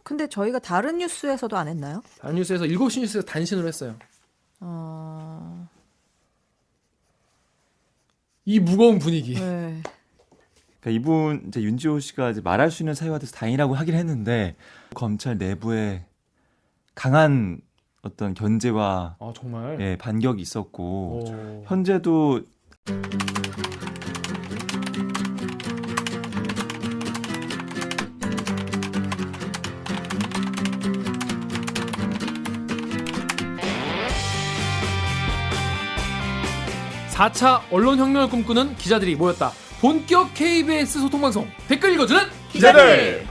근데 저희가 다른 뉴스에서도 안 했나요? 다른 뉴스에서 7시 뉴스에서 단신으로 했어요. 이 무거운 분위기. 네. 그러니까 이분 이제 윤지호 씨가 이제 말할 수 있는 사유가 돼서 다행이라고 하긴 했는데 검찰 내부에 강한 어떤 견제와 아 정말. 예, 반격이 있었고 오. 현재도 사 4차 언론혁명을 꿈꾸는 기자들이 모였다. 본격 KBS 소통방송 댓글 읽어주는 기자들!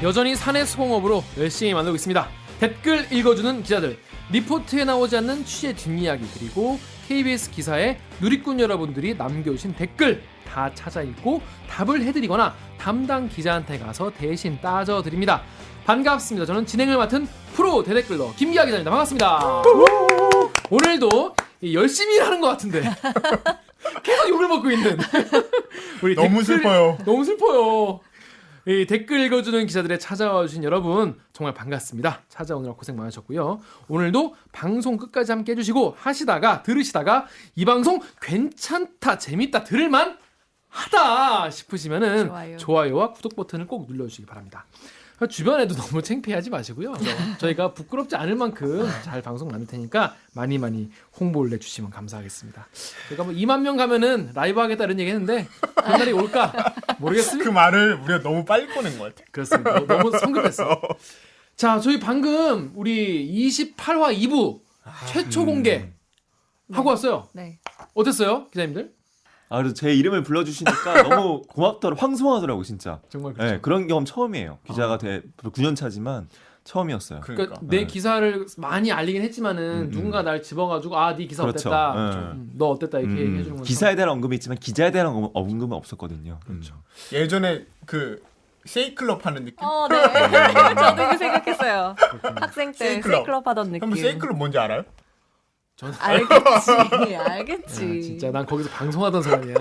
여전히 사내 수공업으로 열심히 만들고 있습니다. 댓글 읽어주는 기자들, 리포트에 나오지 않는 취재 뒷이야기, 그리고 KBS 기사에 누리꾼 여러분들이 남겨주신 댓글 다 찾아 읽고 답을 해드리거나 담당 기자한테 가서 대신 따져드립니다. 반갑습니다. 저는 진행을 맡은 프로 대댓글러 김기아 기자입니다. 반갑습니다. 오늘도 열심히 일하는 것 같은데 계속 욕을 먹고 있는 우리 너무 슬퍼요. 너무 슬퍼요. 이 댓글 읽어주는 기자들의 찾아와 주신 여러분 정말 반갑습니다. 찾아오느라 고생 많으셨고요. 오늘도 방송 끝까지 함께 해주시고 들으시다가 이 방송 괜찮다, 재밌다, 들을만 하다 싶으시면은 좋아요와 구독 버튼을 꼭 눌러주시기 바랍니다. 주변에도 너무 창피하지 마시고요. 저희가 부끄럽지 않을 만큼 잘 방송 만들 테니까 많이 홍보를 내주시면 감사하겠습니다. 제가 뭐 2만 명 가면은 라이브 하겠다 이런 얘기 했는데 그런 날이 올까 모르겠습니다. 그 말을 우리가 너무 빨리 꺼낸 것 같아. 그렇습니다. 너무 성급했어. 자, 저희 방금 우리 28화 2부 최초 공개 하고 왔어요. 네. 어땠어요, 기자님들? 그래서 제 이름을 불러주시니까 너무 고맙더라고, 황송하더라고 진짜. 정말 그렇죠. 네, 그런 경험 처음이에요. 기자가 9년 차지만 처음이었어요. 그러니까 내 기사를 많이 알리긴 했지만은 누군가 날 집어가지고 네 기사 그렇죠. 어땠다, 너 어땠다 이렇게 얘기해주는 건 기사에 대한 언급이 있지만 기자에 대한 언급은 없었거든요. 그렇죠. 예전에 그 세이클럽 하는 느낌? 네. 저도 이거 생각했어요. 학생 때 세이클럽 하던 느낌. 한번 세이클럽 뭔지 알아요? 알겠지. 진짜 난 거기서 방송하던 사람이야.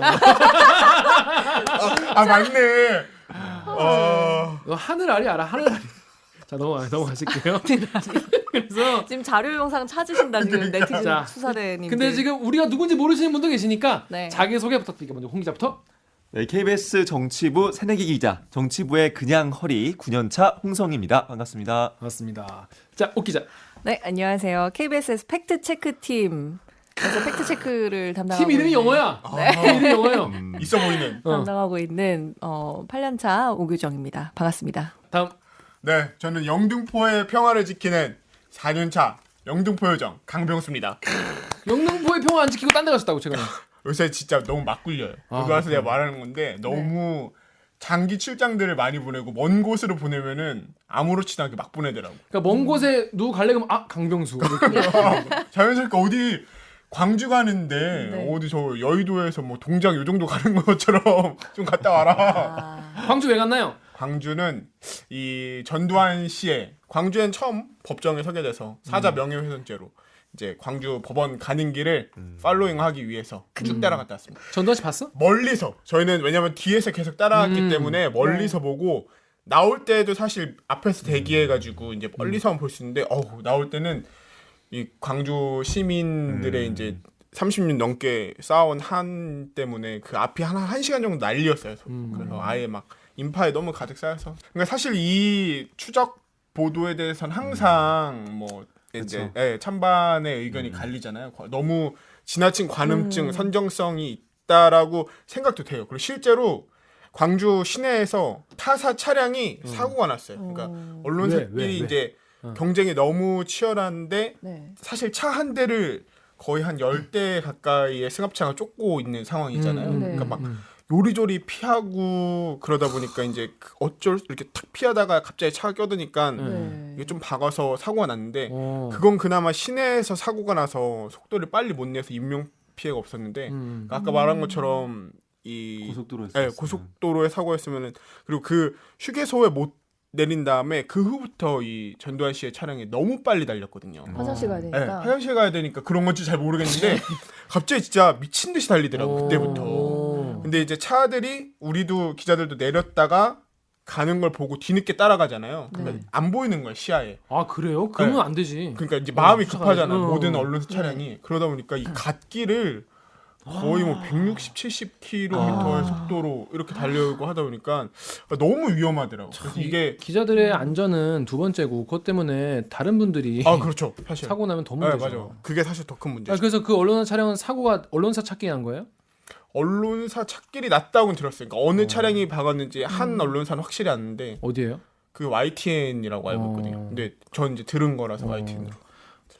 맞네. 너 하늘알이 알아? 하늘알이. 자, 넘어가실게요. 그래서 지금 자료 영상 찾으신다 지금 네티즌 자, 수사대님. 근데 지금 우리가 누군지 모르시는 분도 계시니까 네. 자기소개 부탁드릴게요. 먼저 홍 기자부터. 네, KBS 정치부 새내기 기자, 정치부의 그냥 허리 9년차 홍성입니다. 반갑습니다. 반갑습니다. 자, 옥 기자. 네, 안녕하세요. KBS에서 팩트체크팀. 그래서 팩트체크를 담당하고 팀 이름이 있는, 영어야. 네. 팀 이름이 영어예요. 있어 보이는. 담당하고 있는 8년차 오규정입니다. 반갑습니다. 다음. 네, 저는 영등포의 평화를 지키는 4년차 영등포 요정 강병수입니다. 영등포의 평화 안 지키고 딴 데 가셨다고 최근에. 요새 진짜 너무 막 굴려요. 여기 와서 내가 말하는 건데 너무 장기 출장들을 많이 보내고 먼 곳으로 보내면은 아무렇지도 않게 막 보내더라고. 그러니까 먼 곳에 누구 갈래 그러면 강병수. 자연스럽게 어디 광주 가는데 어디 저 여의도에서 뭐 동작 요 정도 가는 것처럼 좀 갔다 와라. 광주 왜 갔나요? 광주는 이 전두환 씨의 광주엔 처음 법정에 서게 돼서 사자 명예훼손죄로 이제 광주 법원 가는 길을 팔로잉하기 위해서 쭉 따라갔다 왔습니다. 전두환 씨 봤어? 멀리서 저희는 왜냐면 뒤에서 계속 따라갔기 때문에 멀리서 보고 나올 때도 사실 앞에서 대기해가지고 이제 멀리서만 볼 수 있는데 나올 때는 이 광주 시민들의 이제 30년 넘게 쌓아온 한 때문에 그 앞이 한 시간 정도 난리였어요. 그래서 아예 막 인파에 너무 가득 쌓여서 그러니까 사실 이 추적 보도에 대해서는 항상 뭐 이제 찬반의 의견이 갈리잖아요. 너무 지나친 관음증, 선정성이 있다라고 생각도 돼요. 그리고 실제로 광주 시내에서 타사 차량이 사고가 났어요. 그러니까 언론사들이 이제 경쟁이 너무 치열한데 사실 차 한 대를 거의 한 10대 가까이의 승합차가 쫓고 있는 상황이잖아요. 그러니까 막 요리조리 피하고 그러다 보니까 이제 어쩔 수 이렇게 탁 피하다가 갑자기 차가 껴드니까 이게 좀 박아서 사고가 났는데 그건 그나마 시내에서 사고가 나서 속도를 빨리 못 내서 인명 피해가 없었는데 아까 말한 것처럼 이 고속도로에 고속도로의 사고였으면은 그리고 그 휴게소에 못 내린 다음에 그 후부터 이 전두환 씨의 차량이 너무 빨리 달렸거든요. 화장실 가야 네, 되니까. 화장실 가야 되니까 그런 건지 잘 모르겠는데 갑자기 진짜 미친 듯이 달리더라고 그때부터. 근데 이제 차들이 우리도 기자들도 내렸다가 가는 걸 보고 뒤늦게 따라가잖아요. 그러니까 네. 안 보이는 거야 시야에. 아 그래요? 그러면 네. 안 되지. 그러니까 이제 마음이 쫓아가야지. 급하잖아. 모든 언론사 차량이. 그러다 보니까 이 갓길을 거의 뭐 160, 70km의 속도로 이렇게 달려고 하다 보니까 너무 위험하더라고. 그래서 이게 기자들의 안전은 두 번째고 그것 때문에 다른 분들이 그렇죠. 사실. 사고 나면 더 네, 문제죠. 맞아. 그게 사실 더 큰 문제죠. 그래서 그 언론사 차량은 사고가 언론사 찾기 한 거예요? 언론사 찾길이 났다고는 들었어요. 그러니까 어느 차량이 박았는지 한 언론사는 확실히 아는데 어디예요? 그 YTN이라고 알고 있거든요. 근데 전 이제 들은 거라서 YTN으로.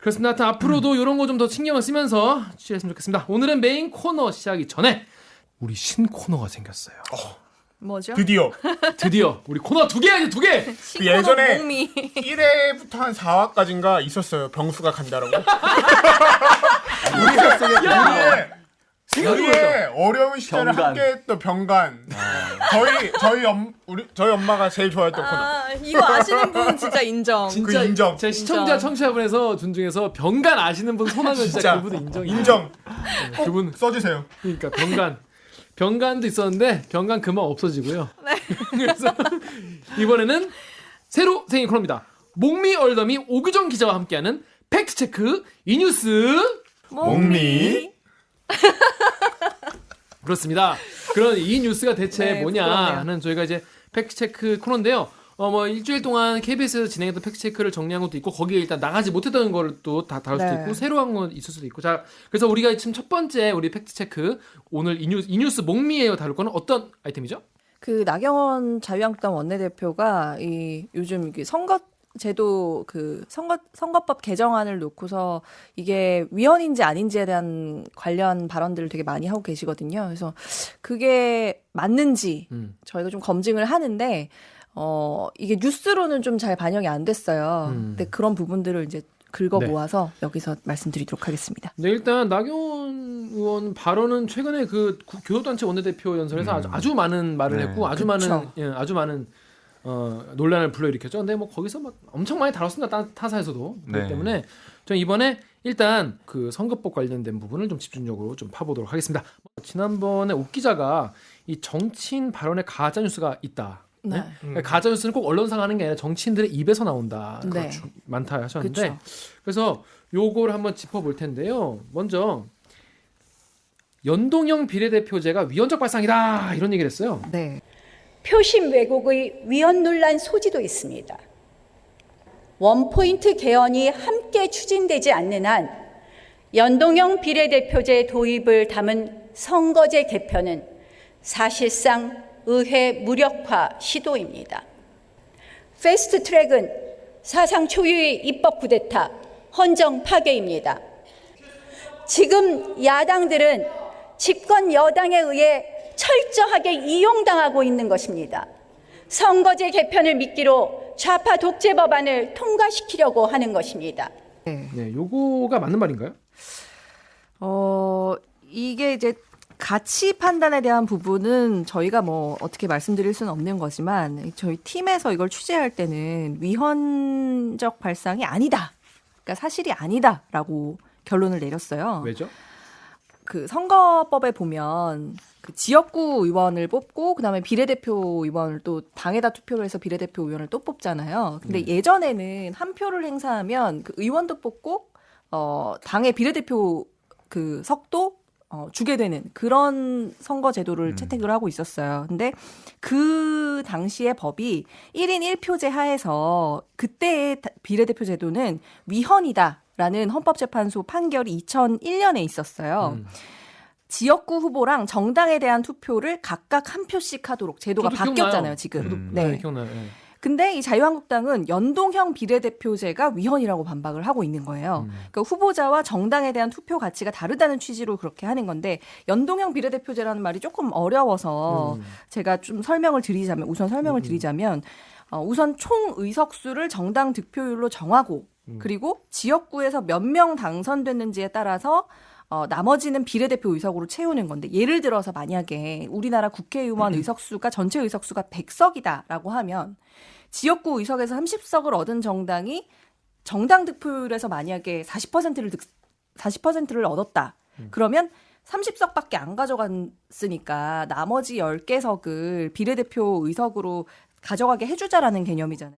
그렇습니다. 하여튼 앞으로도 이런 거 좀 더 신경을 쓰면서 취재했으면 좋겠습니다. 오늘은 메인 코너 시작하기 전에 우리 신 코너가 생겼어요. 뭐죠? 드디어 우리 코너 2개 하지 2개. 그 예전에 몸이 1회부터 한 4화까지인가 있었어요. 병수가 간다라고. 우리의 어려운 시절을 병간. 함께했던 병간. 저희 엄마가 제일 좋아했던 코너. 이거 아시는 분 진짜 인정. 그 인정. 제 시청자 청취자분에서 중에서 병간 아시는 분 손하면 진짜 진짜. 그분은 인정이에요. 인정. 그분 써주세요. 그러니까 병간도 있었는데 병간 그만 없어지고요. 그래서 이번에는 새로 생긴 코너입니다. 목미 얼더미 오규정 기자와 함께하는 팩트 체크 이 뉴스. 목미. 그렇습니다. 그런 이 뉴스가 대체 네, 뭐냐 부끄럽네요. 하는 저희가 이제 팩트 체크 코너인데요. 뭐 일주일 동안 KBS에서 진행했던 팩트 체크를 정리한 것도 있고 거기에 일단 나가지 못했던 거를 또 다 다룰 수도 네. 있고 새로 한 건 있을 수도 있고. 자, 그래서 우리가 지금 첫 번째 우리 팩트 체크 오늘 이 뉴스 목미에요 다룰 거는 어떤 아이템이죠? 그 나경원 자유한국당 원내대표가 이 요즘 이게 선거제도 그 선거법 개정안을 놓고서 이게 위헌인지 아닌지에 대한 관련 발언들을 되게 많이 하고 계시거든요. 그래서 그게 맞는지 저희가 좀 검증을 하는데 이게 뉴스로는 좀 잘 반영이 안 됐어요. 근데 그런 부분들을 이제 긁어 네. 모아서 여기서 말씀드리도록 하겠습니다. 네, 일단 나경원 의원 발언은 최근에 그 교섭단체 원내대표 연설에서 아주 많은 말을 네. 했고 아주 그쵸. 많은 논란을 불러일으켰죠. 근데 뭐 거기서 막 엄청 많이 다뤘습니다. 타사에서도. 그렇기 네. 때문에 저 이번에 일단 그 선거법 관련된 부분을 좀 집중적으로 좀 파보도록 하겠습니다. 지난번에 옥 기자가 이 정치인 발언에 가짜 뉴스가 있다. 네. 그러니까 가짜 뉴스는 꼭 언론사가 하는 게 아니라 정치인들의 입에서 나온다. 네. 많다 하셨는데 그쵸. 그래서 요걸 한번 짚어볼 텐데요. 먼저 연동형 비례대표제가 위헌적 발상이다 이런 얘기를 했어요. 네. 표심 왜곡의 위헌 논란 소지도 있습니다. 원포인트 개헌이 함께 추진되지 않는 한 연동형 비례대표제 도입을 담은 선거제 개편은 사실상 의회 무력화 시도입니다. 패스트 트랙은 사상 초유의 입법 쿠데타, 헌정 파괴입니다. 지금 야당들은 집권 여당에 의해 철저하게 이용당하고 있는 것입니다. 선거제 개편을 미끼로 좌파 독재 법안을 통과시키려고 하는 것입니다. 네, 요거가 맞는 말인가요? 이게 이제 가치 판단에 대한 부분은 저희가 뭐 어떻게 말씀드릴 수는 없는 거지만 저희 팀에서 이걸 취재할 때는 위헌적 발상이 아니다. 그러니까 사실이 아니다라고 결론을 내렸어요. 왜죠? 그 선거법에 보면 그 지역구 의원을 뽑고 그다음에 비례대표 의원을 또 당에다 투표를 해서 비례대표 의원을 또 뽑잖아요. 근데 예전에는 한 표를 행사하면 그 의원도 뽑고 당의 비례대표 그 석도 주게 되는 그런 선거 제도를 채택을 하고 있었어요. 근데 그 당시의 법이 1인 1표제 하에서 그때의 비례대표 제도는 위헌이다라는 헌법재판소 판결이 2001년에 있었어요. 지역구 후보랑 정당에 대한 투표를 각각 한 표씩 하도록 제도가 저도 바뀌었잖아요, 기억나요. 지금. 네, 네. 기억나요. 네. 근데 이 자유한국당은 연동형 비례대표제가 위헌이라고 반박을 하고 있는 거예요. 그러니까 후보자와 정당에 대한 투표 가치가 다르다는 취지로 그렇게 하는 건데 연동형 비례대표제라는 말이 조금 어려워서 제가 좀 우선 설명을 드리자면 우선 총 의석수를 정당 득표율로 정하고 그리고 지역구에서 몇 명 당선됐는지에 따라서 나머지는 비례대표 의석으로 채우는 건데 예를 들어서 만약에 우리나라 국회의원 의석수가 전체 의석수가 100석이다라고 하면 지역구 의석에서 30석을 얻은 정당이 정당 득표율에서 만약에 40%를 얻었다. 그러면 30석밖에 안 가져갔으니까 나머지 10개석을 비례대표 의석으로 가져가게 해주자라는 개념이잖아요.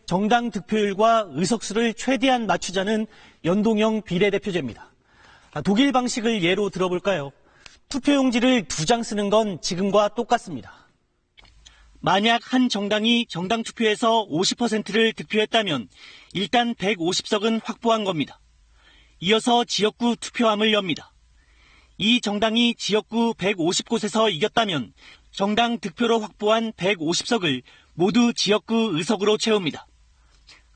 정당 득표율과 의석수를 최대한 맞추자는 연동형 비례대표제입니다. 독일 방식을 예로 들어볼까요? 투표용지를 2장 쓰는 건 지금과 똑같습니다. 만약 한 정당이 정당 투표에서 50%를 득표했다면 일단 150석은 확보한 겁니다. 이어서 지역구 투표함을 엽니다. 이 정당이 지역구 150곳에서 이겼다면 정당 득표로 확보한 150석을 모두 지역구 의석으로 채웁니다.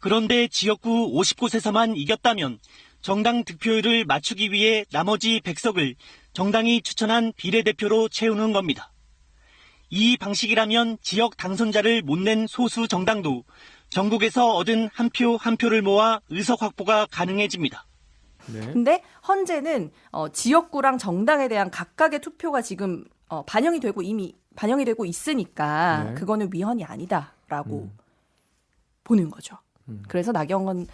그런데 지역구 50곳에서만 이겼다면 정당 득표율을 맞추기 위해 나머지 100석을 정당이 추천한 비례대표로 채우는 겁니다. 이 방식이라면 지역 당선자를 못 낸 소수 정당도 전국에서 얻은 한 표 한 표를 모아 의석 확보가 가능해집니다. 네. 근데 헌재는 지역구랑 정당에 대한 각각의 투표가 지금 반영이 되고 있으니까 네. 그거는 위헌이 아니다라고 보는 거죠. 그래서 나경원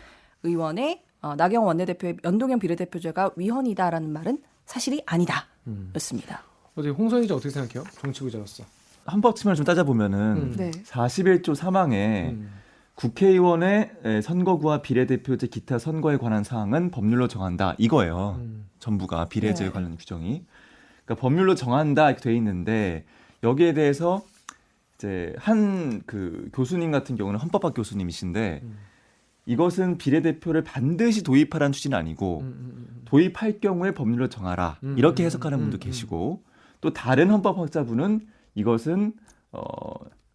원내대표의 연동형 비례대표제가 위헌이다라는 말은 사실이 아니다였습니다. 어떻게 홍성희 기자 어떻게 생각해요? 정치부 기자로서. 헌법 측면을 좀 따져보면은 네. 41조 3항에 국회의원의 선거구와 비례대표제 기타 선거에 관한 사항은 법률로 정한다 이거예요. 전부가 비례제에 네. 관련 규정이. 그러니까 법률로 정한다 이렇게 돼 있는데 여기에 대해서 이제 한 그 교수님 같은 경우는 헌법학 교수님이신데 이것은 비례대표를 반드시 도입하라는 취지는 아니고 도입할 경우에 법률로 정하라 이렇게 해석하는 분도 계시고 또 다른 헌법학자분은 이것은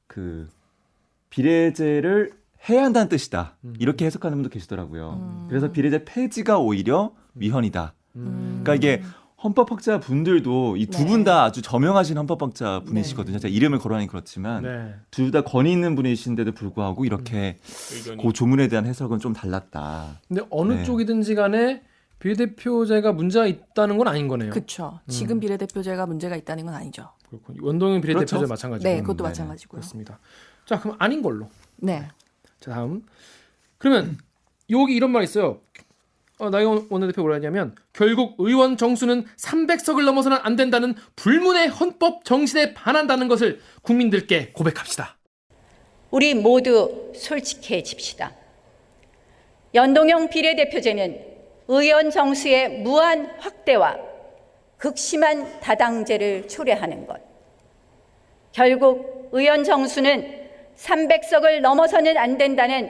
그 비례제를 해야 한다는 뜻이다 이렇게 해석하는 분도 계시더라고요. 그래서 비례제 폐지가 오히려 위헌이다. 그러니까 이게 헌법학자 분들도 이 두 분 다 아주 저명하신 헌법학자 분이시거든요. 제가 이름을 거론하니 그렇지만 네. 둘 다 권위 있는 분이신데도 불구하고 이렇게 의견이. 그 조문에 대한 해석은 좀 달랐다. 근데 어느 네. 쪽이든지 간에 비례대표제가 문제가 있다는 건 아닌 거네요. 그렇죠. 지금 비례대표제가 문제가 있다는 건 아니죠. 그렇군요. 원동형 비례대표제 그렇죠. 마찬가지고. 네, 그것도 네네. 마찬가지고요. 그렇습니다. 자, 그럼 아닌 걸로. 네. 자, 다음. 그러면 여기 이런 말 있어요. 나경원 원내대표가 뭐라 했냐면 결국 의원 정수는 300석을 넘어서는 안 된다는 불문의 헌법 정신에 반한다는 것을 국민들께 고백합시다. 우리 모두 솔직해집시다. 연동형 비례대표제는 의원 정수의 무한 확대와 극심한 다당제를 초래하는 것. 결국 의원 정수는 300석을 넘어서는 안 된다는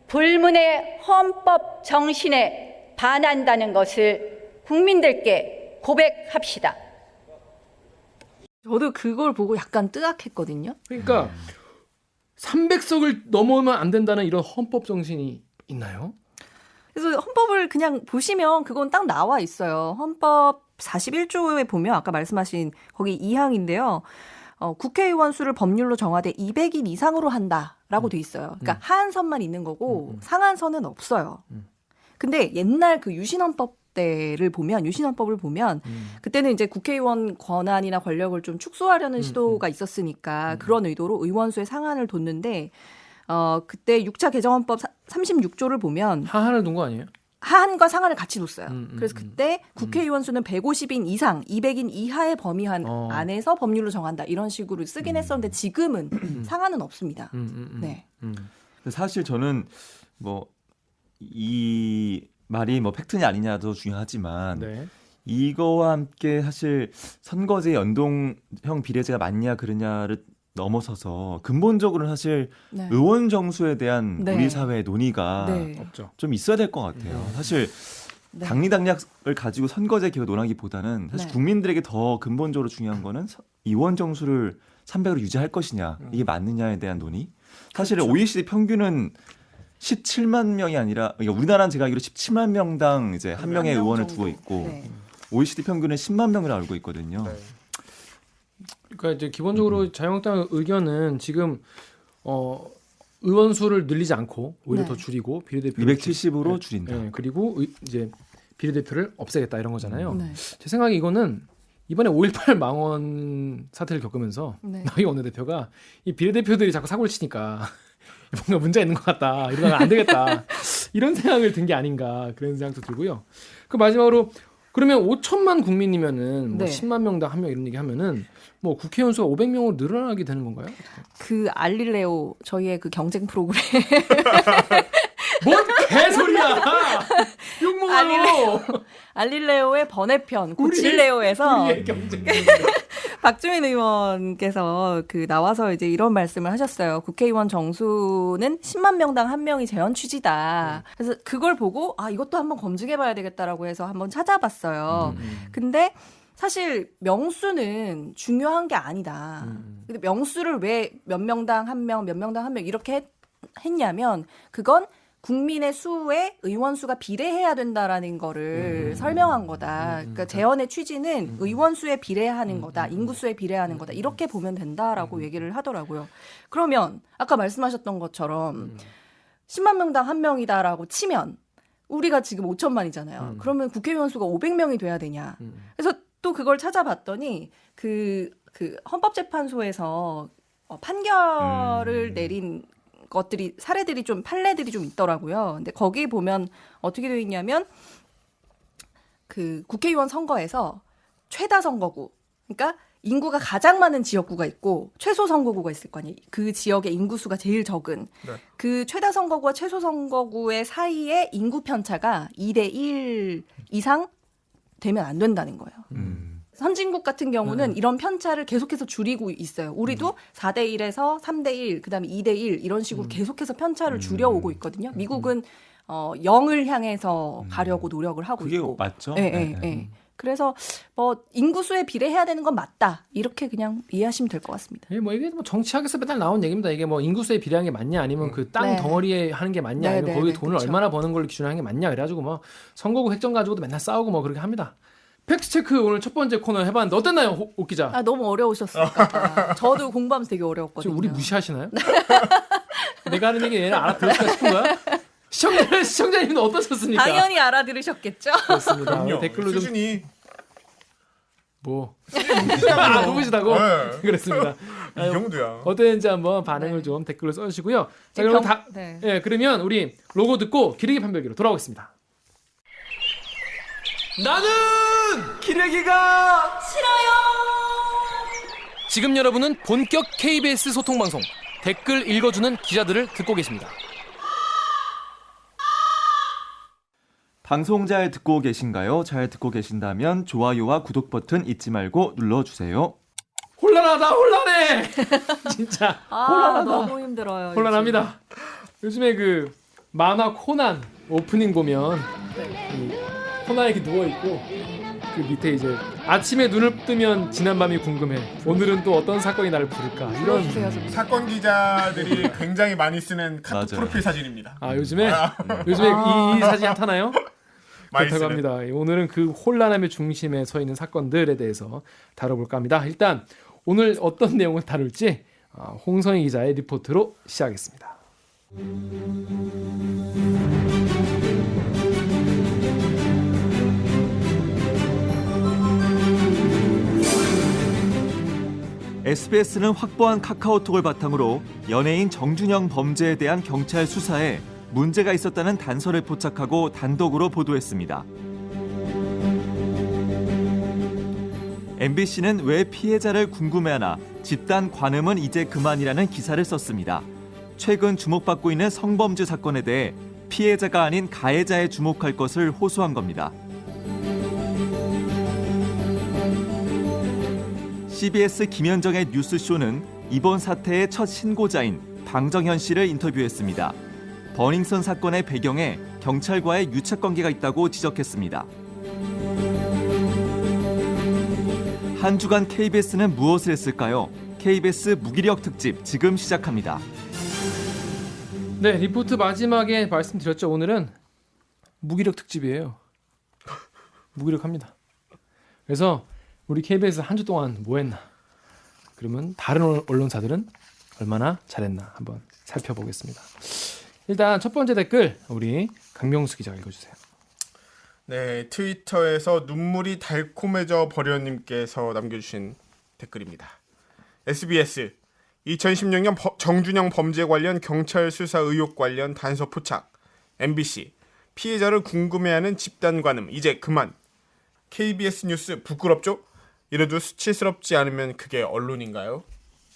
불문의 헌법 정신에 반한다는 것을 국민들께 고백합시다. 저도 그걸 보고 약간 뜨악했거든요. 그러니까 300석을 넘으면 안 된다는 이런 헌법 정신이 있나요? 그래서 헌법을 그냥 보시면 그건 딱 나와 있어요. 헌법 41조에 보면 아까 말씀하신 거기 2항인데요. 국회의원 수를 법률로 정하되 200인 이상으로 한다라고 돼 있어요. 그러니까 하한선만 있는 거고 상한선은 없어요. 근데 옛날 그 유신헌법을 보면 그때는 이제 국회의원 권한이나 권력을 좀 축소하려는 시도가 있었으니까 그런 의도로 의원수의 상한을 뒀는데 그때 6차 개정헌법 36조를 보면 하한을 둔 거 아니에요? 하한과 상한을 같이 뒀어요. 그래서 그때 국회의원 수는 150인 이상, 200인 이하의 범위 안에서 법률로 정한다. 이런 식으로 쓰긴 했었는데 지금은 상한은 없습니다. 네. 사실 저는 뭐 이 말이 뭐 팩트냐 아니냐도 중요하지만 네. 이거와 함께 사실 선거제 연동형 비례제가 맞냐 그러냐를 넘어서서 근본적으로는 사실 네. 의원 정수에 대한 네. 우리 사회의 논의가 네. 없죠. 좀 있어야 될 것 같아요. 사실 네. 당리당략을 가지고 선거제 개혁 논하기보다는 사실 네. 국민들에게 더 근본적으로 중요한 거는 의원 정수를 300으로 유지할 것이냐 이게 맞느냐에 대한 논의. 사실 그렇죠. OECD 평균은 17만 명이 아니라 그러니까 우리나라는 제가 알기로 17만 명당 이제 한 명의 명 의원을 정도. 두고 있고 네. OECD 평균은 10만 명으로 알고 있거든요. 네. 그러니까 이제 기본적으로 자유한국당 의견은 지금 의원 수를 늘리지 않고 오히려 네. 더 줄이고 비례대표 270으로 줄인다. 네, 그리고 이제 비례대표를 없애겠다 이런 거잖아요. 네. 제 생각에 이거는 이번에 5.18 망원 사태를 겪으면서 네. 나경원 원내대표가 이 비례대표들이 자꾸 사고를 치니까 뭔가 문제가 있는 것 같다. 이러다가 안 되겠다. 이런 생각을 든 게 아닌가 그런 생각도 들고요. 그 마지막으로 그러면 5천만 국민이면은 뭐 네. 10만 명당 한 명 이런 얘기 하면은 뭐 국회의원 수가 500명으로 늘어나게 되는 건가요? 그 알릴레오 저희의 그 경쟁 프로그램 뭔 개소리야! 욕먹어요. 알릴레오의 번외편 고칠레오에서 우리의 경쟁. 박주민 의원께서 그 나와서 이제 이런 말씀을 하셨어요. 국회의원 정수는 10만 명당 한 명이 재원 취지다. 그래서 그걸 보고 아 이것도 한번 검증해봐야 되겠다라고 해서 한번 찾아봤어요. 근데 사실 명수는 중요한 게 아니다. 근데 명수를 왜 몇 명당 한 명, 몇 명당 한 명 이렇게 했냐면 그건 국민의 수에 의원 수가 비례해야 된다라는 거를 설명한 거다. 그러니까 재원의 취지는 의원 수에 비례하는 거다. 인구 수에 비례하는 거다. 이렇게 보면 된다라고 얘기를 하더라고요. 그러면 아까 말씀하셨던 것처럼 10만 명당 한 명이다라고 치면 우리가 지금 5천만이잖아요. 그러면 국회의원 수가 500명이 돼야 되냐. 그래서 또 그걸 찾아봤더니 그 헌법재판소에서 판결을 내린 것들이 사례들이 좀 판례들이 좀 있더라고요. 근데 거기 보면 어떻게 되어 있냐면 그 국회의원 선거에서 최다 선거구, 그러니까 인구가 가장 많은 지역구가 있고 최소 선거구가 있을 거 아니에요. 그 지역의 인구수가 제일 적은 네. 그 최다 선거구와 최소 선거구의 사이에 인구 편차가 2대1 이상 되면 안 된다는 거예요. 선진국 같은 경우는 이런 편차를 계속해서 줄이고 있어요. 우리도 4대1에서 3대1, 그다음에 2대1 이런 식으로 계속해서 편차를 줄여오고 있거든요. 미국은 0을 향해서 가려고 노력을 하고 그게 있고. 맞죠? 예, 네, 예, 네. 예. 그래서 뭐 인구수에 비례해야 되는 건 맞다. 이렇게 그냥 이해하시면 될 것 같습니다. 예, 뭐 이게 뭐 정치학에서 맨날 나온 얘기입니다. 이게 뭐 인구수에 비례한 게 맞냐, 아니면 그 땅 네. 덩어리에 하는 게 맞냐, 네, 아니면 네, 거기 네, 돈을 그쵸. 얼마나 버는 걸 기준으로 하는 게 맞냐, 그래가지고 뭐 선거구 획정 가지고도 맨날 싸우고 뭐 그렇게 합니다. 팩트 체크 오늘 첫 번째 코너 해봤는데 어땠나요, 옥 기자? 아, 너무 어려우셨을까. 저도 공부하면서 되게 어려웠거든요. 지금 우리 무시하시나요? 내가 하는 얘기 얘는 알아들을까 싶은 거야? 시청자님은 어떠셨습니까? 당연히 알아들으셨겠죠? 그렇습니다. 그럼요. 댓글로 좀 수준이 뭐. 아, 누구시다고? 네. 그렇습니다. 이 정도야. 어땠는지 한번 반응을 좀 댓글로 써주시고요. 자, 그럼 네. 예, 그러면 우리 로고 듣고 기레기 판별기로 돌아오겠습니다. 나는 기레기가 싫어요. 지금 여러분은 본격 KBS 소통 방송 댓글 읽어주는 기자들을 듣고 계십니다. 방송 잘 듣고 계신가요? 잘 듣고 계신다면 좋아요와 구독 버튼 잊지 말고 눌러주세요. 혼란하다, 혼란해. 진짜 아, 너무 힘들어요. 혼란합니다. 요즘에 그 만화 코난 오프닝 보면 이 코난이 이렇게 누워 있고 그 밑에 이제 아침에 눈을 뜨면 지난 밤이 궁금해. 오늘은 또 어떤 사건이 나를 부를까? 이런. 들어주세요, 좀. 사건 기자들이 굉장히 많이 쓰는 카톡 맞아요. 프로필 사진입니다. 아, 요즘에 이 사진 핫하나요? 많이 그렇다고 쓰는. 합니다. 오늘은 그 혼란함의 중심에 서 있는 사건들에 대해서 다뤄볼까 합니다. 일단 오늘 어떤 내용을 다룰지 홍성희 기자의 리포트로 시작하겠습니다. SBS는 확보한 카카오톡을 바탕으로 연예인 정준영 범죄에 대한 경찰 수사에 문제가 있었다는 단서를 포착하고 단독으로 보도했습니다. MBC는 왜 피해자를 궁금해하나 집단 관음은 이제 그만이라는 기사를 썼습니다. 최근 주목받고 있는 성범죄 사건에 대해 피해자가 아닌 가해자에 주목할 것을 호소한 겁니다. CBS 김현정의 뉴스쇼는 이번 사태의 첫 신고자인 방정현 씨를 인터뷰했습니다. 버닝썬 사건의 배경에 경찰과의 유착관계가 있다고 지적했습니다. 한 주간 KBS는 무엇을 했을까요? KBS 무기력 특집 지금 시작합니다. 네, 리포트 마지막에 말씀드렸죠. 오늘은 무기력 특집이에요. 무기력합니다. 그래서 우리 KBS 한 주 동안 뭐 했나? 그러면 다른 언론사들은 얼마나 잘했나 한번 살펴보겠습니다. 일단 첫 번째 댓글 우리 강명수 기자가 읽어주세요. 네, 트위터에서 눈물이 달콤해져 버려님께서 남겨주신 댓글입니다. SBS 2016년 정준영 범죄 관련 경찰 수사 의혹 관련 단서 포착. MBC 피해자를 궁금해하는 집단 관음 이제 그만. KBS 뉴스 부끄럽죠? 이래도 수치스럽지 않으면 그게 언론인가요?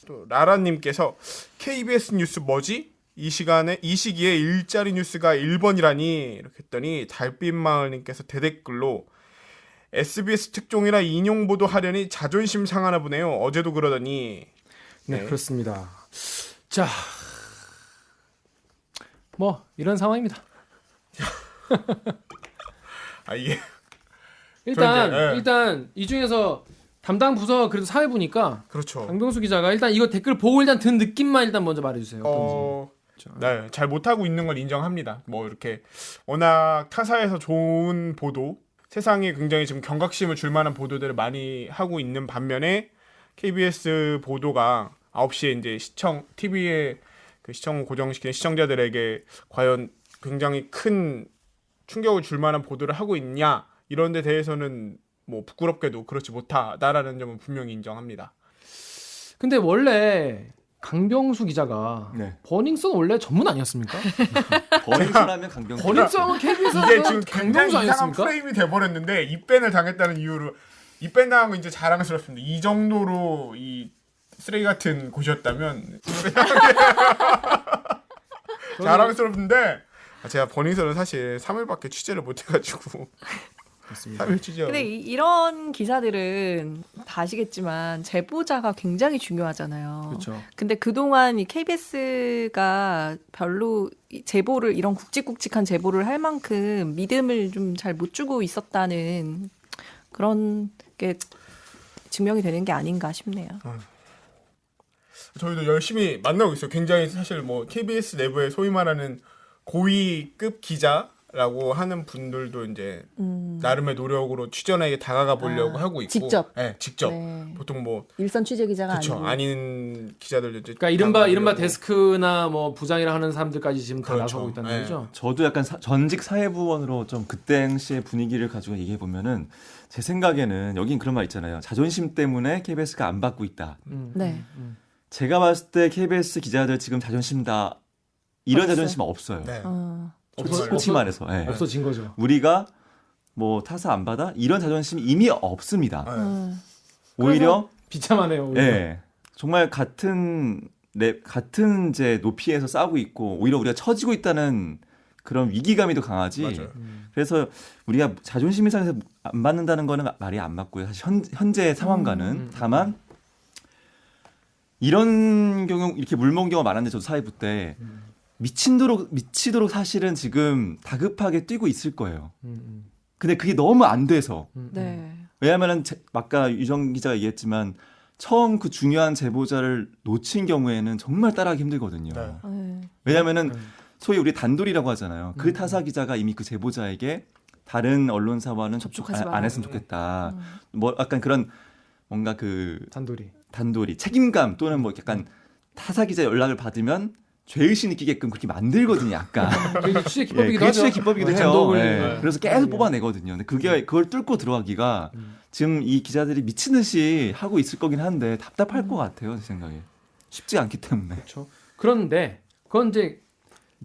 또 라라님께서 KBS 뉴스 뭐지? 이 시기에 일자리 뉴스가 1번이라니 이렇게 했더니 달빛마을님께서 대댓글로 SBS 특종이라 인용 보도하려니 자존심 상하나 보네요. 어제도 그러더니. 네, 그렇습니다. 자, 뭐 이런 상황입니다. 아 이게 일단 그런데, 예. 이 중에서 담당 부서 그래도 사회부니까 그렇죠. 강병수 기자가 일단 이거 댓글 보고 일단 든 느낌만 일단 먼저 말해주세요. 네, 잘 못하고 있는 건 인정합니다. 뭐 이렇게 워낙 타사에서 좋은 보도, 세상에 굉장히 지금 경각심을 줄 만한 보도들을 많이 하고 있는 반면에 KBS 보도가 9시에 이제 TV에 그 시청 고정시키는 시청자들에게 과연 굉장히 큰 충격을 줄 만한 보도를 하고 있냐 이런 데 대해서는 뭐 부끄럽게도 그렇지 못하다라는 점은 분명히 인정합니다. 근데 원래 강병수 기자가 네. 버닝썬 원래 전문 아니었습니까? 버닝썬하면 강병수. 버닝썬은 KBS에서 이게 지금 굉장히 강병수 이상한 아니었습니까? 프레임이 돼버렸는데 입밴을 당했다는 이유로 입밴 당한 거 이제 자랑스럽습니다. 이 정도로 이 쓰레기 같은 곳이었다면 자랑스럽는데 제가 버닝썬은 사실 3일밖에 취재를 못해가지고 그렇습니다. 3일 취재하고 근데 이런 기사들은 다 아시겠지만 제보자가 굉장히 중요하잖아요. 그렇죠. 근데 그동안 이 KBS가 별로 이 제보를 이런 굵직굵직한 제보를 할 만큼 믿음을 좀 잘 못 주고 있었다는 그런 게 증명이 되는 게 아닌가 싶네요. 저희도 열심히 만나고 있어요. 굉장히 사실 뭐 KBS 내부에 소위 말하는 고위급 기자라고 하는 분들도 이제 나름의 노력으로 취재원에게 다가가 보려고 하고 있고 직접? 네, 직접. 네. 보통 뭐 일선 취재 기자가 그렇죠. 아니고. 아닌 기자들도 이제 그러니까 이른바 다가가려고. 데스크나 뭐 부장이라 하는 사람들까지 지금 다 그렇죠. 나서고 있다는 네. 거죠. 저도 약간 전직 사회부원으로 좀 그때 당시의 분위기를 가지고 얘기해 보면은 제 생각에는 여긴 그런 말 있잖아요. 자존심 때문에 KBS가 안 받고 있다. 네. 제가 봤을 때 KBS 기자들 지금 자존심다 이런 없어요? 자존심 없어요. 네. 솔직히 말해서. 예. 없어진 거죠. 우리가 뭐 타사 안 받아 이런 자존심이 이미 없습니다. 네. 오히려 비참하네요. 오히려. 예. 정말 같은 이제 높이에서 싸우고 있고 오히려 우리가 처지고 있다는 그런 위기감이 더 강하지. 맞아요. 그래서 우리가 자존심 이상에서 안 받는다는 거는 말이 안 맞고요. 사실 현재 상황과는 다만 이런 경우 이렇게 물먹은 경우가 많았는데 저도 사회부 때 미치도록 사실은 지금 다급하게 뛰고 있을 거예요. 근데 그게 너무 안 돼서 네. 왜냐하면은 아까 유정 기자가 얘기했지만 처음 그 중요한 제보자를 놓친 경우에는 정말 따라하기 힘들거든요. 네. 네. 왜냐하면은 소위 우리 단돌이라고 하잖아요. 그 타사 기자가 이미 그 제보자에게 다른 언론사와는 접촉 접촉하지 안 했으면 말라고. 좋겠다. 뭐 약간 그런 뭔가 그 단돌이. 책임감 또는 뭐 약간 타사 기자 연락을 받으면 죄의식 느끼게끔 그렇게 만들거든요. 약간. 그게 취재 예, 기법이기도 그게 하죠. 취재 기법이기도 해요. 단독을 예. 그래서 계속 뽑아내거든요. 근데 그걸 뚫고 들어가기가 지금 이 기자들이 미친 듯이 하고 있을 거긴 한데 답답할 것 같아요. 제 생각에. 쉽지 않기 때문에. 그렇죠. 그런데 그건 이제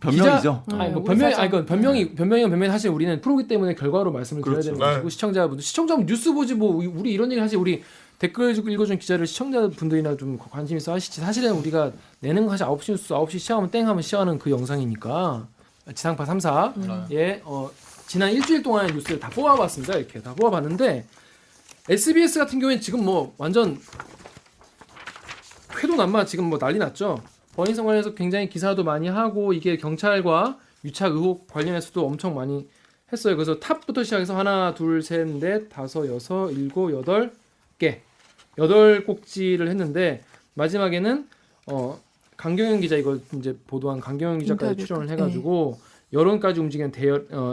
변명이죠. 아니, 뭐 우리 변명이 사장. 그건 변명이 사실 우리는 프로기 때문에 결과로 말씀을 드려야 그렇죠. 되는 것이고 시청자분 뉴스 보지 뭐 우리 이런 얘기 사실 우리 댓글 읽어준 기자를 시청자분들이나 좀 관심 있어 하시지 사실은 우리가 내는 거 사실 9시 뉴스 9시 시작하면 땡 하면 시작하는 그 영상이니까 지상파 3사에 지난 일주일 동안의 뉴스를 다 뽑아봤습니다. 이렇게 다 뽑아봤는데 SBS 같은 경우에는 지금 뭐 완전 쾌도난마 지금 뭐 난리 났죠. 버닝썬 관련해서 굉장히 기사도 많이 하고 이게 경찰과 유착 의혹 관련해서도 엄청 많이 했어요. 그래서 탑부터 시작해서 하나, 둘, 셋, 넷, 다섯, 여섯, 일곱, 8개 8꼭지를 했는데 마지막에는 강경영 기자 이거 이제 보도한 강경영 기자까지 인터뷰. 출연을 해가지고 여론까지 움직이는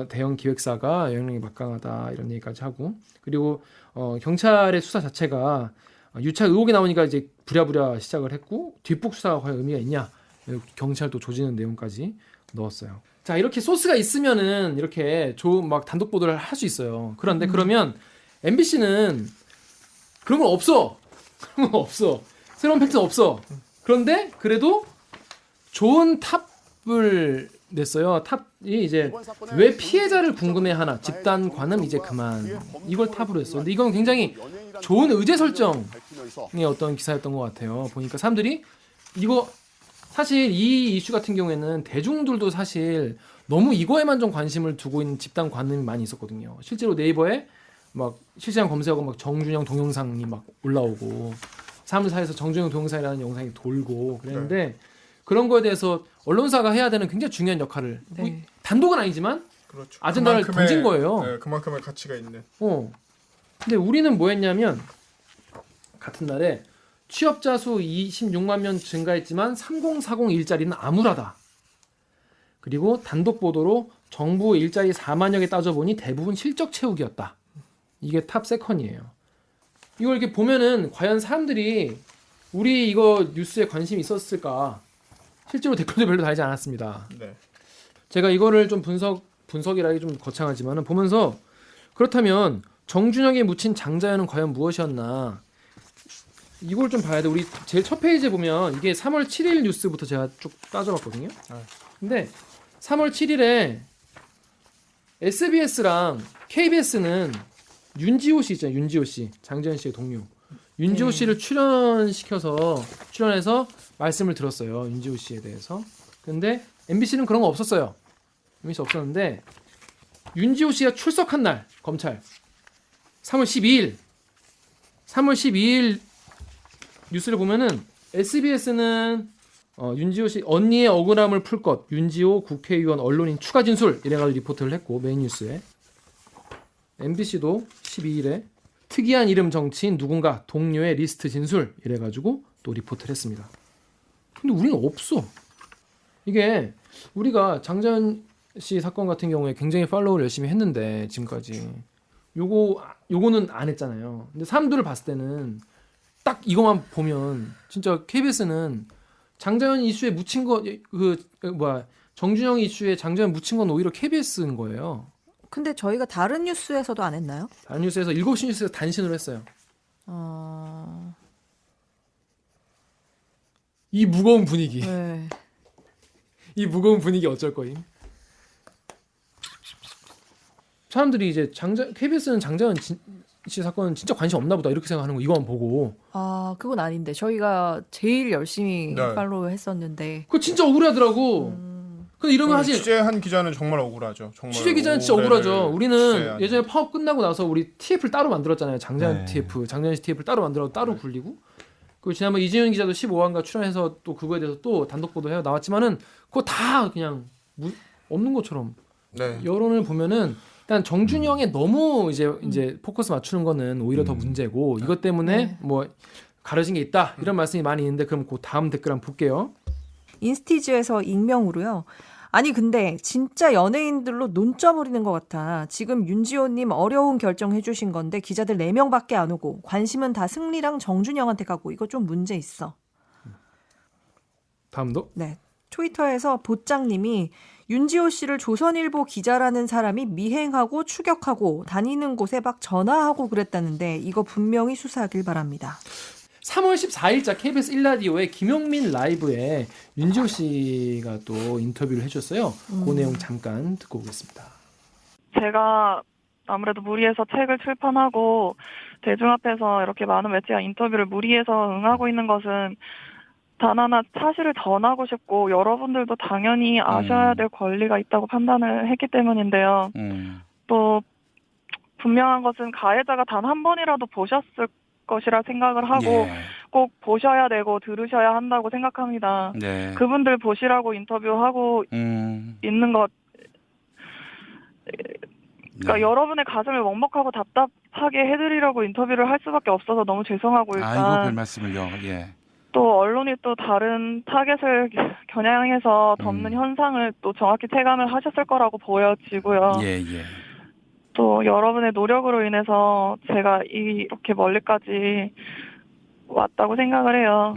대형 기획사가 영향력이 막강하다 이런 얘기까지 하고 그리고 경찰의 수사 자체가 유착 의혹이 나오니까 이제 부랴부랴 시작을 했고 뒷북 수사가 과연 의미가 있냐 경찰도 조지는 내용까지 넣었어요. 자 이렇게 소스가 있으면은 이렇게 좋은 막 단독 보도를 할 수 있어요. 그런데 그러면 MBC는 그런 건 없어. 그런 건 없어. 새로운 팩트는 없어. 그런데 그래도 좋은 탑을 냈어요. 탑이 이제 왜 피해자를 궁금해하나 집단관은 이제 그만 이걸 탑으로 했어요. 근데 이건 굉장히 좋은 의제 설정의 어떤 기사였던 것 같아요. 보니까 사람들이 이거 사실 이 이슈 같은 경우에는 대중들도 사실 너무 이거에만 좀 관심을 두고 있는 집단관음이 많이 있었거든요. 실제로 네이버에 막 실시간 검색하고 막 정준영 동영상이 막 올라오고 사람들 사이에서 정준영 동영상이라는 영상이 돌고 그랬는데 그런 거에 대해서 언론사가 해야 되는 굉장히 중요한 역할을 뭐 네. 단독은 아니지만 그렇죠. 아젠다를 그만큼의- 던진 거예요. 네, 그만큼의 가치가 있는. 근데 우리는 뭐 했냐면 같은 날에 취업자 수 26만 명 증가했지만 3040 일자리는 암울하다. 그리고 단독 보도로 정부 일자리 4만여 개 따져보니 대부분 실적 채우기였다. 이게 탑 세컨이에요. 이걸 이렇게 보면은 과연 사람들이 우리 이거 뉴스에 관심이 있었을까? 실제로 댓글도 별로 달지 않았습니다. 네. 제가 이거를 좀 분석이라기 좀 거창하지만은 보면서 그렇다면 정준영이 묻힌 장자연은 과연 무엇이었나? 이걸 좀 봐야 돼. 우리 제일 첫 페이지에 보면 이게 3월 7일 뉴스부터 제가 쭉 따져봤거든요. 근데 3월 7일에 SBS랑 KBS는 윤지호 씨 있잖아요. 윤지호 씨, 장자연 씨의 동료. 윤지호 씨를 출연해서 말씀을 들었어요. 윤지호 씨에 대해서. 근데 MBC는 그런 거 없었어요. MBC 없었는데 윤지호 씨가 출석한 날 검찰 3월 12일 뉴스를 보면은 SBS는 윤지호 씨 언니의 억울함을 풀 것 윤지호 국회의원 언론인 추가 진술 이래가지고 리포트를 했고 메인 뉴스에 MBC도 12일에 특이한 이름 정치인 누군가 동료의 리스트 진술 이래가지고 또 리포트를 했습니다. 근데 우리는 없어. 이게 우리가 장자연 씨 사건 같은 경우에 굉장히 팔로우를 열심히 했는데 지금까지 요거는 안 했잖아요. 근데 사람들을 봤을 때는 딱 이것만 보면 진짜 KBS는 장자연 이슈에 묻힌 거 정준영 이슈에 장자연 묻힌 건 오히려 KBS인 거예요. 근데 저희가 다른 뉴스에서도 안 했나요? 다른 뉴스에서 7시 뉴스에서 단신으로 했어요. 이 무거운 분위기. 네. 이 무거운 분위기 어쩔 거임? 사람들이 이제 KBS는 장자연 씨 사건은 진짜 관심 없나 보다 이렇게 생각하는 거 이거만 보고. 아, 그건 아닌데 저희가 제일 열심히 네. 팔로우 했었는데. 그거 진짜 억울하더라고. 근데 이러면 사실 취재한 기자는 정말 억울하죠. 정말 취재 기자는 진짜 오래를 억울하죠. 우리는 취재한. 예전에 파업 끝나고 나서 우리 TF를 따로 만들었잖아요. 장자연 네. TF, 장자연 씨 TF를 따로 만들어 따로 굴리고. 그리고 지난번 이재용 기자도 15화인가 출연해서 또 그거에 대해서 또 단독 보도해 나왔지만은 그거 다 그냥 없는 것처럼. 네. 여론을 보면은 일단 정준영에 너무 이제 포커스 맞추는 거는 오히려 더 문제고 이것 때문에 네. 뭐 가려진 게 있다 이런 말씀이 많이 있는데 그럼 그 다음 댓글 한번 볼게요. 인스티즈에서 익명으로요. 아니 근데 진짜 연예인들로 논 쪄버리는 것 같아. 지금 윤지호님 어려운 결정 해주신 건데 기자들 4명밖에 안 오고 관심은 다 승리랑 정준영한테 가고 이거 좀 문제 있어. 다음도. 네. 트위터에서 보짱님이 윤지호 씨를 조선일보 기자라는 사람이 미행하고 추격하고 다니는 곳에 막 전화하고 그랬다는데 이거 분명히 수사하길 바랍니다. 3월 14일자 KBS 1라디오의 김용민 라이브에 윤지호 씨가 또 인터뷰를 해줬어요. 그 내용 잠깐 듣고 오겠습니다. 제가 아무래도 무리해서 책을 출판하고 대중 앞에서 이렇게 많은 매체와 인터뷰를 무리해서 응하고 있는 것은 단 하나 사실을 전하고 싶고 여러분들도 당연히 아셔야 될 권리가 있다고 판단을 했기 때문인데요. 또 분명한 것은 가해자가 단 한 번이라도 보셨을 것이라 생각을 하고 꼭 보셔야 되고 들으셔야 한다고 생각합니다. 네. 그분들 보시라고 인터뷰하고 있는 것 그러니까 여러분의 가슴을 먹먹하고 답답하게 해드리려고 인터뷰를 할 수밖에 없어서 너무 죄송하고 일단 아이고 별 말씀을요. 예. 또 언론이 또 다른 타겟을 겨냥해서 덮는 현상을 또 정확히 체감을 하셨을 거라고 보여지고요. 예, 예. 또 여러분의 노력으로 인해서 제가 이렇게 멀리까지 왔다고 생각을 해요.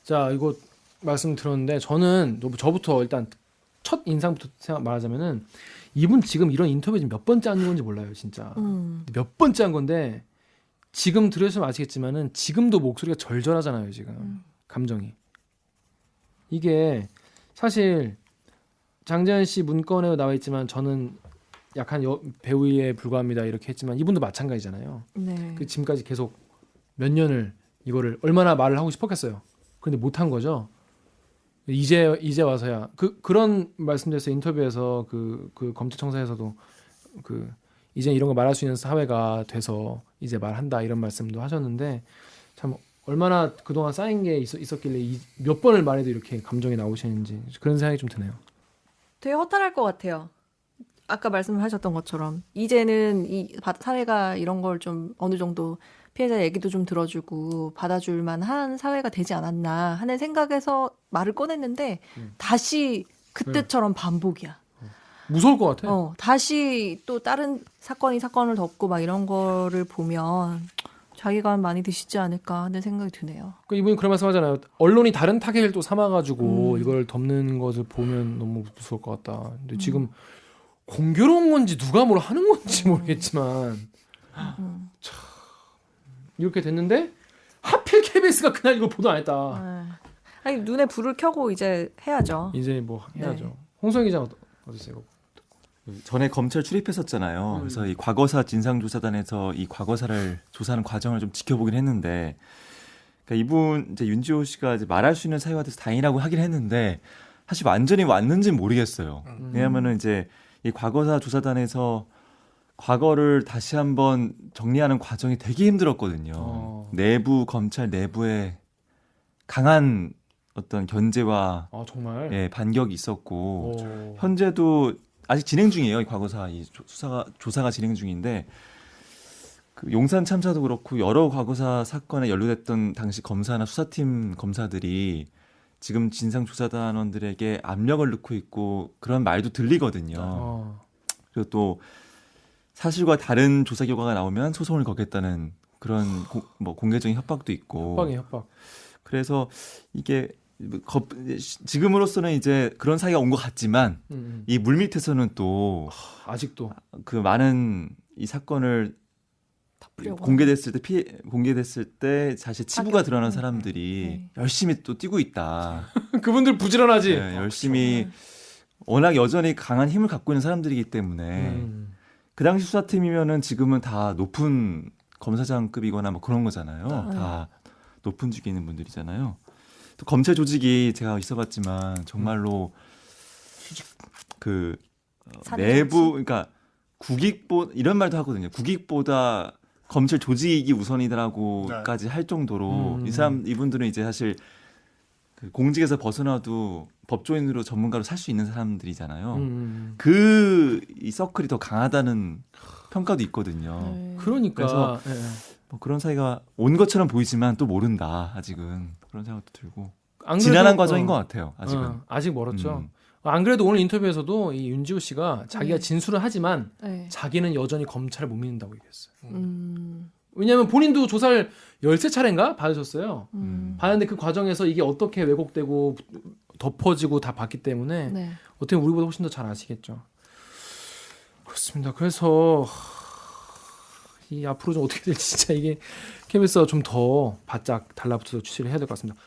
자, 이거 말씀 들었는데 저는 저부터 일단 첫 인상부터 말하자면은 이분 지금 이런 인터뷰 지금 몇 번째 하는 건지 몰라요, 진짜. 몇 번째 한 건데 지금 들으시면 아시겠지만은 지금도 목소리가 절절하잖아요, 지금. 감정이. 이게 사실 장재현 씨 문건에 나와 있지만 저는 약한 배우에 불과합니다 이렇게 했지만 이분도 마찬가지잖아요. 네. 그 지금까지 계속 몇 년을 이거를 얼마나 말을 하고 싶었겠어요. 그런데 못한 거죠. 이제 와서야 그런 말씀드렸어요. 인터뷰에서 그 검찰청사에서도 이제 이런 거 말할 수 있는 사회가 돼서 이제 말한다 이런 말씀도 하셨는데 참 얼마나 그동안 쌓인 게 있었길래 몇 번을 말해도 이렇게 감정이 나오시는지 그런 생각이 좀 드네요. 되게 허탈할 것 같아요. 아까 말씀하셨던 것처럼 이제는 이 사회가 이런 걸 좀 어느 정도 피해자 얘기도 좀 들어주고 받아줄 만한 사회가 되지 않았나 하는 생각에서 말을 꺼냈는데 다시 그때처럼 반복이야. 무서울 것 같아. 다시 또 다른 사건을 덮고 막 이런 거를 보면 자기가 많이 드시지 않을까 하는 생각이 드네요. 그러니까 이분이 그런 말씀하잖아요. 언론이 다른 타겟을 또 삼아가지고 이걸 덮는 것을 보면 너무 무서울 것 같다. 근데 지금 공교로운 건지 누가 뭘 하는 건지 모르겠지만 참 이렇게 됐는데 하필 KBS가 그날 이걸 보도 안 했다. 아니 눈에 불을 켜고 이제 해야죠. 이제 뭐 해야죠. 네. 홍성희 기자 어떠세요? 전에 검찰 출입했었잖아요. 그래서 이 과거사 진상조사단에서 이 과거사를 조사하는 과정을 좀 지켜보긴 했는데, 그러니까 이분 이제 윤지호 씨가 이제 말할 수 있는 사유가 돼서 다행이라고 하긴 했는데 사실 완전히 왔는지는 모르겠어요. 왜냐하면은 이제 이 과거사 조사단에서 과거를 다시 한번 정리하는 과정이 되게 힘들었거든요. 내부 검찰 내부에 강한 어떤 견제와 정말. 예, 반격이 있었고 현재도 아직 진행 중이에요. 이 과거사 이 조사가 진행 중인데 그 용산 참사도 그렇고 여러 과거사 사건에 연루됐던 당시 검사나 수사팀 검사들이 지금 진상조사단원들에게 압력을 넣고 있고 그런 말도 들리거든요. 그리고 또 사실과 다른 조사 결과가 나오면 소송을 걸겠다는 그런 공개적인 협박도 있고. 협박. 그래서 이게 지금으로서는 이제 그런 사이가 온 것 같지만 이 물밑에서는 또 아직도 그 많은 이 사건을 공개됐을 때 사실 치부가 드러난 사람들이 열심히 또 뛰고 있다. 그분들 부지런하지. 네, 열심히 워낙 여전히 강한 힘을 갖고 있는 사람들이기 때문에 그 당시 수사팀이면은 지금은 다 높은 검사장급이거나 뭐 그런 거잖아요. 다 높은 직에 있는 분들이잖아요. 또 검찰 조직이 제가 있어봤지만 정말로 그 내부 그러니까 이런 말도 하거든요. 국익보다 검찰 조직이 우선이다라고까지 할 정도로 이분들은 이제 사실 그 공직에서 벗어나도 법조인으로 전문가로 살 수 있는 사람들이잖아요. 이 서클이 더 강하다는 평가도 있거든요. 그러니까. 그래서 뭐 그런 사이가 온 것처럼 보이지만 또 모른다 아직은 그런 생각도 들고 지난한 과정인 것 같아요. 아직은 아직 멀었죠. 안 그래도 오늘 인터뷰에서도 이 윤지호 씨가 자기가 진술을 하지만 자기는 여전히 검찰을 못 믿는다고 얘기했어요. 왜냐하면 본인도 조사를 13차례인가 받으셨어요. 받았는데 그 과정에서 이게 어떻게 왜곡되고 덮어지고 다 봤기 때문에 어떻게 보면 우리보다 훨씬 더 잘 아시겠죠. 그렇습니다. 그래서 이 앞으로 좀 어떻게 될지 진짜 이게 KBS가 좀 더 바짝 달라붙어서 취재를 해야 될 것 같습니다.